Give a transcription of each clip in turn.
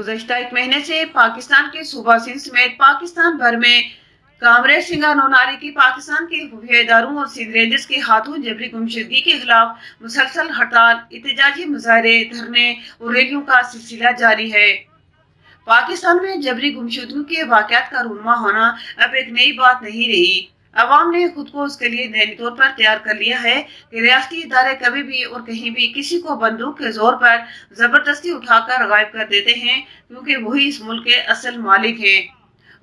गुज़श्ता एक महीने से पाकिस्तान के सूबा सिंध समेत पाकिस्तान भर में कामरेड सिंगार नोनारी की पाकिस्तान के खुफिया इदारों और सिंध रेंजर्स के हाथों जबरी गुमशुदगी के खिलाफ मुसलसल हड़ताल, एहतजाजी मुजाहरे, धरने और रैलियों का सिलसिला जारी है। पाकिस्तान में जबरी गुमशुदगी के वाक़यात का रूनुमा होना अब एक नई बात नहीं रही। अवाम ने खुद को उसके लिए ज़हनी तौर पर तैयार कर लिया है कि रियासती इदारे कभी भी और कहीं भी किसी को बंदूक के जोर पर जबरदस्ती उठाकर गायब कर देते हैं, क्योंकि वही इस मुल्क के असल मालिक हैं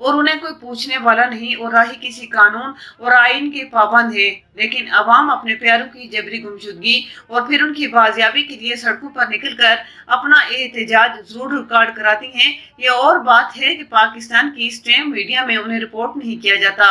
और उन्हें कोई पूछने वाला नहीं और ना ही किसी कानून और आइन के पाबंद है। लेकिन अवाम अपने प्यारों की जबरी गुमशुदगी और फिर उनकी बाजियाबी के लिए सड़कों पर निकलकर अपना एहतजाज जरूर रिकॉर्ड कराती हैं। ये और बात है कि पाकिस्तान की स्ट्रीम मीडिया में उन्हें रिपोर्ट नहीं किया जाता।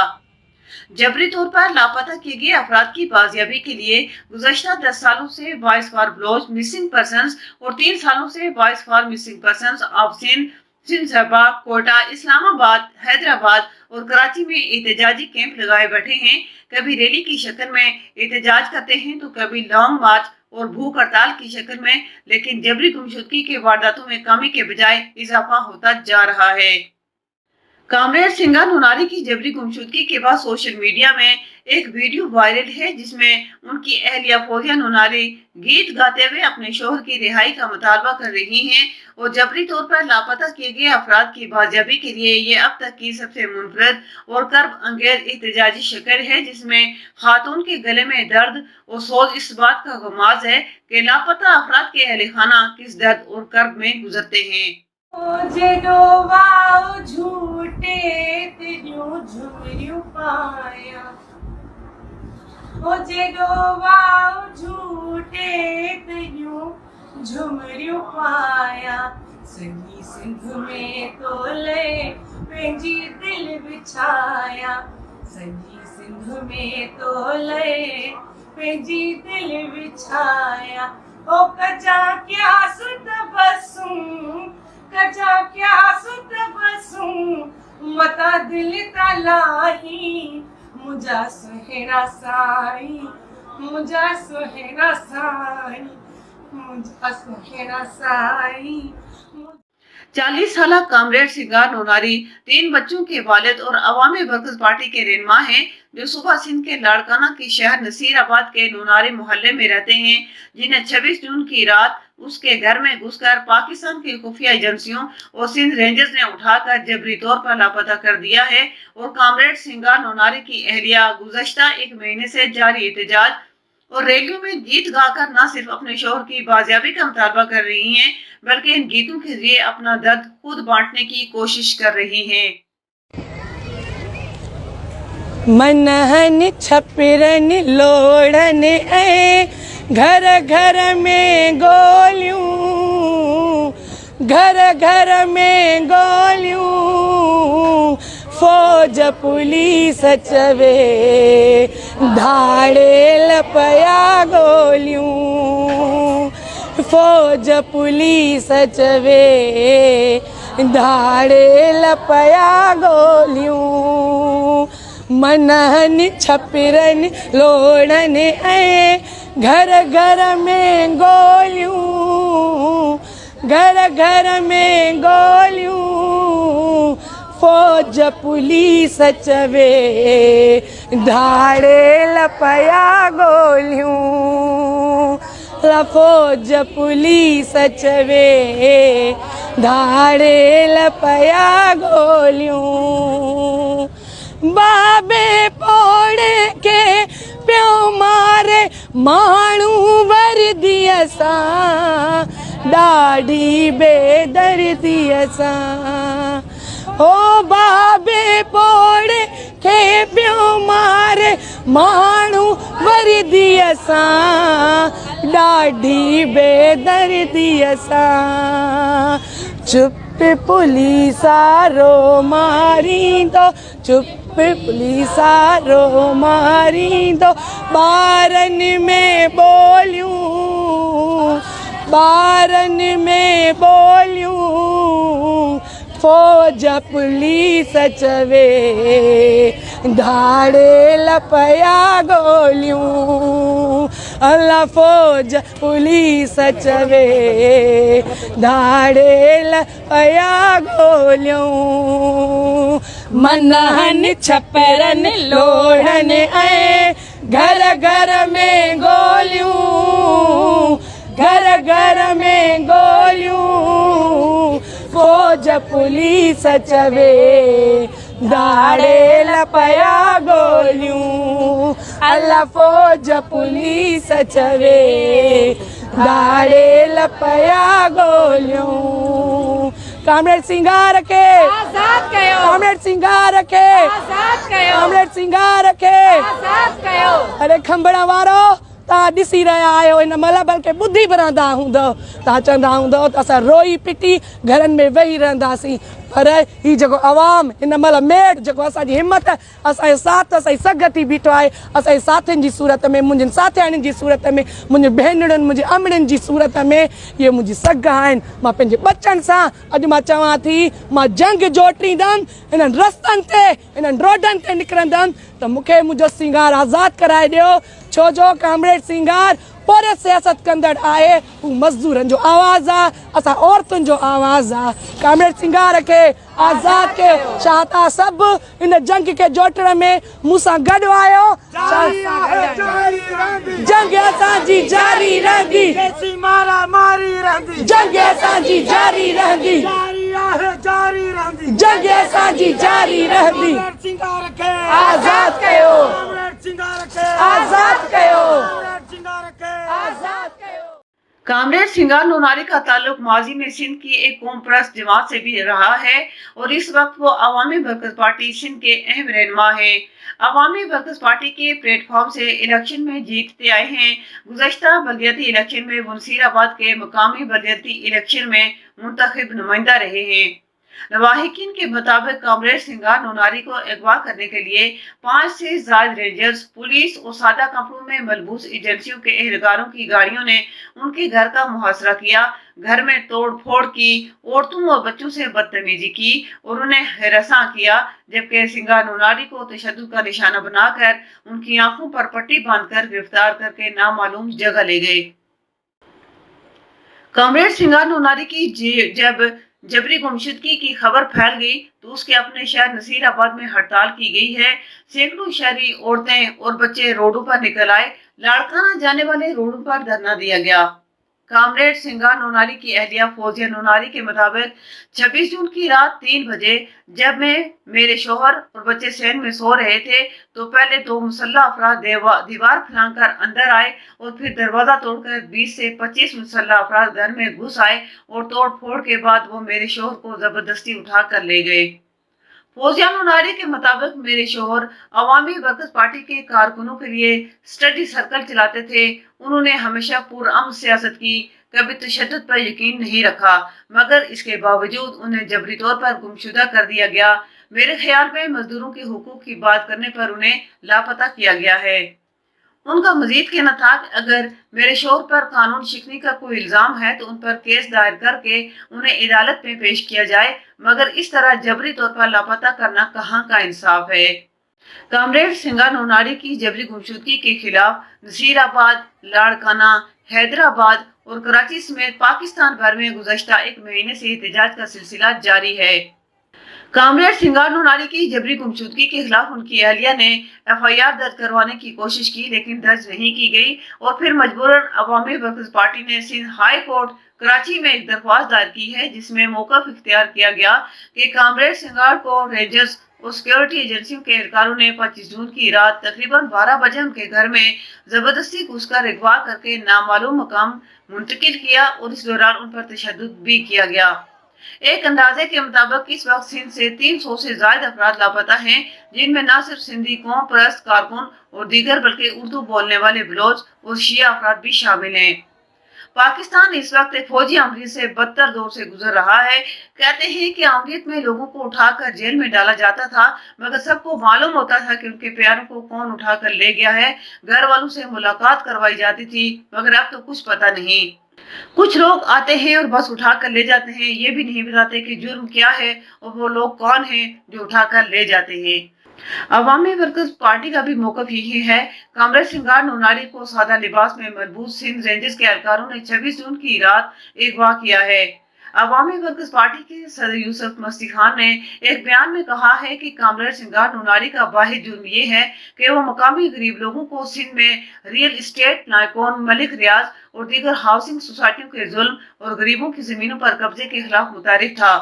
जबरी तौर पर लापता किए गए अफराद की बाजियाबी के लिए गुज़श्ता 10 सालों से Voice for Baloch Missing Persons और 3 सालों से Voice for Missing Persons of Sindh, सिंधबा, कोटा, इस्लामाबाद, हैदराबाद और कराची में एहतजाजी कैंप लगाए बैठे हैं। कभी रैली की शक्ल में एहतजाज करते हैं तो कभी लॉन्ग मार्च और भूख हड़ताल की शक्ल में, लेकिन जबरी गुमशुदगी के वारदातों में कमी के बजाय इजाफा होता जा रहा है। कामरेड सिंगार नोनारी की जबरी गुमशुदगी के बाद सोशल मीडिया में एक वीडियो वायरल है जिसमें उनकी अहलिया फौजिया नोनारी गीत गाते हुए अपने शौहर की रिहाई का मुतालबा कर रही हैं और जबरी तौर पर लापता किए गए अफराद की बाजियाबी के लिए ये अब तक की सबसे मुनफरद और कर्ब अंगेज एहतजाजी शक्ल है, जिसमें खातून के गले में दर्द और सोच इस बात का गुमाज है कि लापता अफराद के अहले खाना किस दर्द और कर्ब में गुजरते हैं। झूठे तेरियूं झुमरियूं पाया, झूठे तेरियूं झुमरियूं पाया, सॼी सिंध में तोले पंहिंजी दिल विछाया, सॼी सिंध में तोले पंहिंजी दिल विछाया। ओ कजा क्या सुत बसूं, कजा क्या सुत बसूं, मता दिल तलाही, मुझा सुहेरा साई, मुझा सुहेरा साई, मुझा सुहेरा साई। 40 साल कामरेड सिंगार नोनारी 3 बच्चों के वालिद और अवामी वर्कर्स पार्टी के रहनुमा हैं, जो सूबा सिंध के लाड़काना के शहर नसीराबाद के नोनारी मोहल्ले में रहते हैं, जिन्हें 26 जून की रात उसके घर में घुसकर पाकिस्तान की खुफिया एजेंसियों और सिंध रेंजर्स ने उठाकर जबरी तौर पर लापता कर दिया है। और कामरेड सिंगार नोनारी की अहलिया गुज़श्ता एक महीने से जारी एहतजाज और रैलियों में गीत गाकर न सिर्फ अपने शौहर की बाजियाबी का मुतालबा कर रही हैं, बल्कि इन गीतों के जरिए अपना दर्द खुद बांटने की कोशिश कर रही हैं। मनहन छपिरन लोड़न ऐं घर घर में गोलियूं, घर घर में गोलियूं, फौज पुलिस चवे धाड़ेल पया गोलियूं, फौज पुलिस चवे धाड़ेल पया गोलियूं, मनहन छपिरन लोड़न ऐं घर घर में गोलियूं, घर घर में गोलियूं, फौज पुलिस चवे धाड़ेल पया गोलियूं, फौज पुलिस चवे धाड़ेल पया गोलियूं। बाबे पोड़े के प्यो मारे माण्हू वर्दीअ सां, ॾाढी बेदर्दीअ सां, ओ बाबे पोड़े के प्यो मारे माण्हू वर्दीअ सां, ॾाढी बेदर्दीअ सां, चुप पुलिसारो मारींदो, चुप पुलिसारो मारींदो, ॿारनि में ॿोलियूं, ॿारनि में ॿोलियूं, फौज पुलिस चवे धाड़े लपया गोलियूं अल्लाह फौज पुलिस चवे धाड़े लपया गोलियूं मनहन छपरन लोढ़न ऐं घर घर में गोलियूं घर घर में गोलियूं फौज पुलिस चवे दाड़े लपया गोलियूं अल्लाह फौज पुलिस चवे दाड़े लपया गोलियूं कामरेड सिंगार के आजाद कयो कामरेड सिंगार के आजाद कयो कामरेड सिंगार के आजाद कयो अरे खंबड़ा वारो तव्हां ॾिसी रहिया आहियो हिन महिल बल्कि ॿुधी बि रहंदा हूंदव तव्हां चवंदा हूंदव त असां रोई पिटी घरनि में वेही रहंदासीं पर ही जेको आवाम हिन महिल मेड़ जेको असांजी हिमत असांजो साथ असांजी सघ थी बीठो आहे असांजे साथियुनि जी सूरत में मुंहिंजनि साथियाणियुनि जी सूरत में मुंहिंजी भेनरुनि मुंहिंजे अमड़ियुनि जी सूरत में इहे मुंहिंजी सघ आहिनि मां पंहिंजे बचनि सां अॼु मां चवां थी मां जंग जोटींदमि हिननि रस्तनि ते हिननि रोडनि ते निकिरंदमि त मूंखे मुंहिंजो सिंगार आज़ादु कराए ॾियो छो जो कामरेड सिंगार पोरे सियासत कंदड़ आहे हू मज़दूरनि जो आवाज़ आहे असां औरतुनि जो आवाज़ आहे कामरेड सिंगार खे आज़ादु कयो छा तव्हां सभु हिन जंग खे जोटण में मूंसां गॾु आहियो जंग असांजी जारी रहंदी जंग असांजी जारी रहंदी जंग असांजी जारी रहंदी आज़ादु कयो आज़ादु कयो आज़ाद कयो कामरेड सिंगार नोनारी का ताल्लुक माजी में सिंध की एक कौम परस्त जमात से भी रहा है और इस वक्त वो अवामी बरकत पार्टी सिंध के अहम रहनुमा है। अवामी बरकत पार्टी के प्लेटफॉर्म से इलेक्शन में जीतते आए हैं। गुज़श्ता बलदियाती इलेक्शन में वो नसीराबाद के मुकामी बलदियाती इलेक्शन में मुंतखब नुमाइंदा रहे हैं। लवाहिकीन के मुताबिक कामरेड सिंगार नोनारी को अगवा करने के लिए 5 से ज्यादा रेंजर्स, पुलिस और सादा कपड़ों में मलबूस एजेंसियों के एहलकारों की गाड़ियों ने उनके घर का मुहासरा किया, घर में तोड़ फोड़ की, औरतों और बच्चों से बदतमीजी की और उन्हें हिरासा किया, जबकि सिंगार नोनारी को तशद्दुद का निशाना बनाकर उनकी आंखों पर पट्टी बांधकर गिरफ्तार करके नामालूम जगह ले गए। कामरेड सिंगार नोनारी की जब जबरी गुमशुदगी की खबर फैल गई तो उसके अपने शहर नसीराबाद में हड़ताल की गई है। सैकड़ों शहरी औरतें और बच्चे रोडों पर निकल आए। लाड़काना जाने वाले रोडों पर धरना दिया गया। कामरेड सिंगार नोनारी की अहलिया फौजिया नोनारी के मुताबिक 26 जून की रात 3 बजे जब मेरे शोहर और बच्चे सहन में सो रहे थे तो पहले 2 मुसल्ला अफराद दीवार फैलाकर अंदर आए और फिर दरवाजा तोड़कर 20 से 25 मुसल्ला अफराद घर में घुस आए और तोड़ फोड़ के बाद वो मेरे शोहर को जबरदस्ती उठा कर ले गए। फौजिया नोनारी के मुताबिक मेरे शोहर अवामी बरकत पार्टी के कारकुनों के लिए स्टडी सर्कल चलाते थे। उन्होंने हमेशा पुरअमन सियासत की, कभी तशद्दुद पर यकीन नहीं रखा, मगर इसके बावजूद उन्हें जबरी तौर पर गुमशुदा कर दिया गया। मेरे ख्याल में मजदूरों के हुकूक की बात करने पर उन्हें लापता किया गया है। उनका मजीद कहना था कि अगर मेरे शोहर पर कानून शिकनी का कोई इल्जाम है तो उन पर केस दायर करके उन्हें अदालत में पेश किया जाए, मगर इस तरह जबरी तौर पर लापता करना कहाँ का इंसाफ है। कामरेड सिंगार नोनारी की जबरी गुमशुदगी के खिलाफ नसीराबाद, लाड़काना, हैदराबाद और कराची समेत पाकिस्तान भर में गुज़श्ता 1 महीने से एहतजाज का सिलसिला जारी है। कामरेड सिंगार नोनारी की जबरी गुमशुदगी के खिलाफ उनकी अहलिया ने FIR दर्ज करवाने की कोशिश की, लेकिन दर्ज नहीं की गई और फिर मजबूरन अवामी वर्कर्स पार्टी ने सिंध हाई कोर्ट कराची में एक दरख्वास्त दायर की है, जिसमें मौक़िफ़ इख्तियार किया गया कि कामरेड सिंगार को रेंजर्स और सिक्योरिटी एजेंसियों के एहलकारों ने 25 जून की रात तकरीबन 12 बजे उनके घर में जबरदस्ती घुसकर अगवा करके नामालूम मकाम मुंतकिल किया और इस दौरान उन पर तशद्दुद भी किया गया। एक अंदाजे के मुताबिक इस वक्त सिंध से 300 से ज्यादा अफराद लापता हैं, जिनमें न सिर्फ सिंधी कौम परस्त कारकुन और दीगर बल्कि उर्दू बोलने वाले बलोच और शिया अफराद भी शामिल हैं। पाकिस्तान इस वक्त एक फौजी अमलीत से बदतर दौर से गुजर रहा है। कहते हैं कि अमलीत में लोगों को उठाकर जेल में डाला जाता था, मगर सबको मालूम होता था कि उनके प्यारों को कौन उठाकर ले गया है। घर वालों से मुलाकात करवाई जाती थी, मगर अब तो कुछ पता नहीं। कुछ लोग आते हैं और बस उठा कर ले जाते हैं, ये भी नहीं बताते कि जुर्म क्या है और वो लोग कौन हैं जो उठा कर ले जाते हैं। अवामी वर्कर्स पार्टी का भी मौकफ यही है। कामरेज सिंगार नोनारी को सादा लिबास में मलबूस सिंध रेंजर्स के एहलकारों ने 26 जून की रात अगवा किया है। अवामी वर्कर्स पार्टी के सदर यूसुफ मस्ती खान ने एक बयान में कहा है कि कामरेज सिंगार नोनारी का वाहिद जुर्म ये है कि वो मकामी गरीब लोगों को सिंध में रियल एस्टेट नायकोन मलिक रियाज और दीगर हाउसिंग सोसाइटियों के जुल्म और गरीबों की जमीनों पर कब्जे के खिलाफ मुतारिफ था।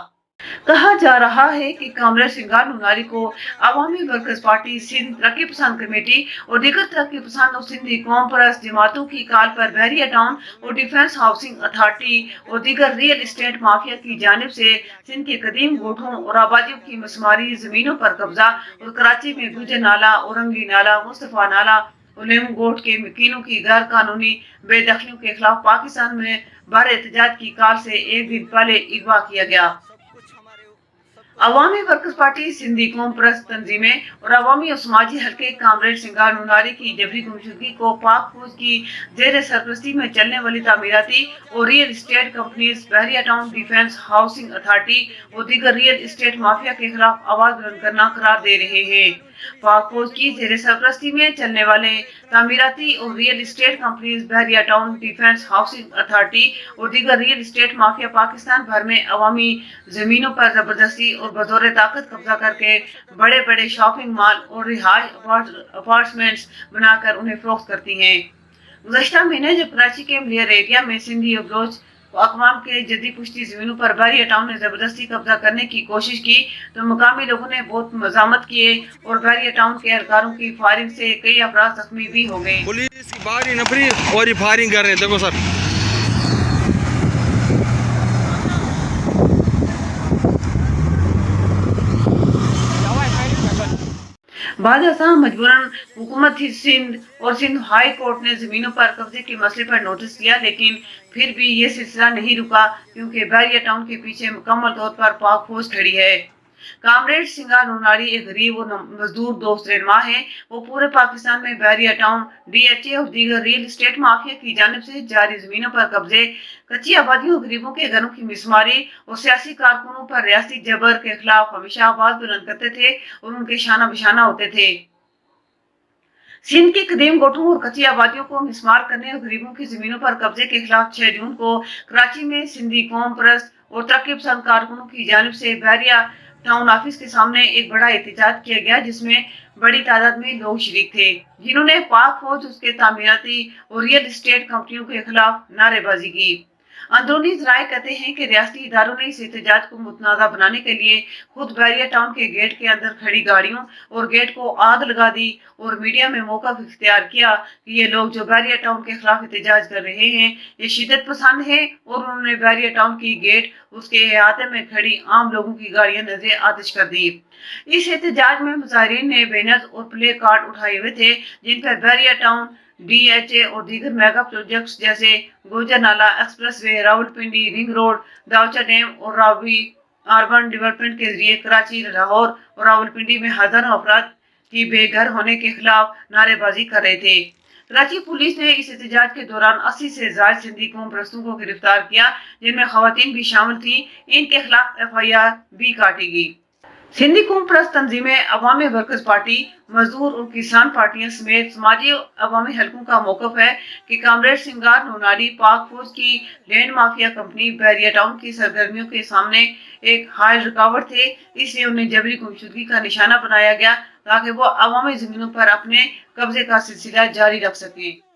कहा जा रहा है कि कामरेज सिंगार नोनारी को अवामी वर्कर्स पार्टी सिंध तरक्की पसंद कमेटी और दीगर तरक्की पसंद और सिंधी कौम परस्त जमातों की काल पर बहरिया टाउन और डिफेंस हाउसिंग अथॉरिटी और दीगर रियल एस्टेट माफिया की जानिब से सिंध के कदीम गोठों और आबादियों की मसमारी जमीनों पर कब्जा और कराची में गुजर नाला, औरंगी नाला, मुस्तफा नाला और लेमू गोठ के मकीनों की गैर कानूनी बेदखलियों के खिलाफ पाकिस्तान में भारी एहतजाज की काल से एक दिन पहले अगवा किया गया। अवामी वर्कर्स पार्टी सिंधी कौम परस्त तंजीमें और अवामी और समाजी हल्के कामरेज सिंगार नोनारी की जबरी गुमशुदगी को पाक फौज की जेर सरपरस्ती में चलने वाली तामीराती और रियल एस्टेट कंपनीज, बहरिया टाउन डिफेंस हाउसिंग अथॉरिटी और दीगर रियल एस्टेट माफिया के खिलाफ आवाज बुलंद करना करार दे रहे हैं। पाक फौज की जेर सरपरस्ती में चलने वाले तामीराती और रियल एस्टेट कंपनीज, बहरिया टाउन डिफेंस हाउसिंग अथॉरिटी और दीगर रियल एस्टेट माफिया पाकिस्तान भर में अवामी जमीनों पर जबरदस्ती और बदौर ताकत कब्जा करके बड़े बड़े शॉपिंग मॉल और रिहाइश अपार्टमेंट्स बनाकर उन्हें फरोख्त करती हैं। गुज़श्ता महीने जब कराची के मलियर एरिया में सिंधी और बलोच अक़वाम के जद्दी पुश्ती जमीनों पर बहरिया टाउन ने जबरदस्ती कब्जा करने की कोशिश की तो मुकामी लोगों ने बहुत मजामत किए और बहरिया टाउन के एहलकारों की फायरिंग से कई अफराद जख्मी भी हो गए। पुलिस की बारी नफरी और ये फायरिंग कर रहे हैं, देखो सर। बाद मजबूरन हुकूमत सिंध और सिंध हाई कोर्ट ने जमीनों पर कब्जे के मसले पर नोटिस दिया, लेकिन फिर भी ये सिलसिला नहीं रुका क्योंकि बहरिया टाउन के पीछे मुकम्मल तौर पर पाक फौज खड़ी है। कामरेज सिंगार नोनारी एक गरीब और मजदूर दोस्त रहनुमा है। वो पूरे पाकिस्तान में बहरिया टाउन, DHA और दीगर रियल एस्टेट माफिया की जानिब से जारी जमीनों पर कब्जे, कच्ची आबादियों और गरीबों के घरों की मिसमारी और सियासी कारकुनों पर रियासती जबर के खिलाफ हमेशा आवाज बुलंद करते थे और उनके शाना बिशाना होते थे। सिंध के कदीम गोठों और कच्ची आबादियों को मिसमार करने और गरीबों की जमीनों पर कब्जे के खिलाफ 6 जून को कराची में सिंधी कौम परस्त और तरक्की पसंद कारकुनों की जानिब से बहरिया टाउन ऑफिस के सामने एक बड़ा एहतजाज किया गया, जिसमें बड़ी तादाद में लोग शरीक थे, जिन्होंने पाक फौज, उसके तामीराती और रियल एस्टेट कंपनियों के खिलाफ नारेबाजी की। अंदरूनी जराये कहते हैं कि रियासती इदारों ने इस एहतजाज को मुतनाज़ा बनाने के लिए खुद बहरिया टाउन के गेट के अंदर खड़ी गाड़ियों और गेट को आग लगा दी और मीडिया में मौका इख्तियार किया कि ये लोग जो बहरिया टाउन के खिलाफ एहतजाज कर रहे हैं ये शिद्दत पसंद है, और उन्होंने बहरिया टाउन की गेट उसके अहाते में खड़ी आम लोगों की गाड़ियां नजर आतिश कर दी। इस एहतजाज में मुजाहिरीन ने बैनर और प्ले कार्ड उठाए हुए थे जिन पर बहरिया टाउन, DHA और दीगर मेगा प्रोजेक्ट्स जैसे Gujar Nala Expressway, Rawalpindi Ring Road, Dadhocha Dam और रावी अर्बन डेवलपमेंट के जरिए कराची, लाहौर और रावलपिंडी में हजारों अफराद की बेघर होने के खिलाफ नारेबाजी कर रहे थे। कराची पुलिस ने इस एहतजाज के दौरान 80 से ज्यादा सिंधी कौम परस्तों को गिरफ्तार किया, जिनमें खवातीन भी शामिल थी। इनके खिलाफ FIR भी काटी गई। सिंधी कौम परस्त तंजीमें, अवामी वर्कर्स पार्टी, मजदूर और किसान पार्टियां समेत समाजी अवामी हलकों का मौकफ है कि कामरेज सिंगार नोनारी पाक फौज की लैंड माफिया कंपनी बहरिया टाउन की सरगर्मियों के सामने एक हाई रुकावट थे, इसलिए उन्हें जबरी गुमशुदगी का निशाना बनाया गया ताकि वो अवामी जमीनों पर अपने कब्जे का सिलसिला जारी रख सकें।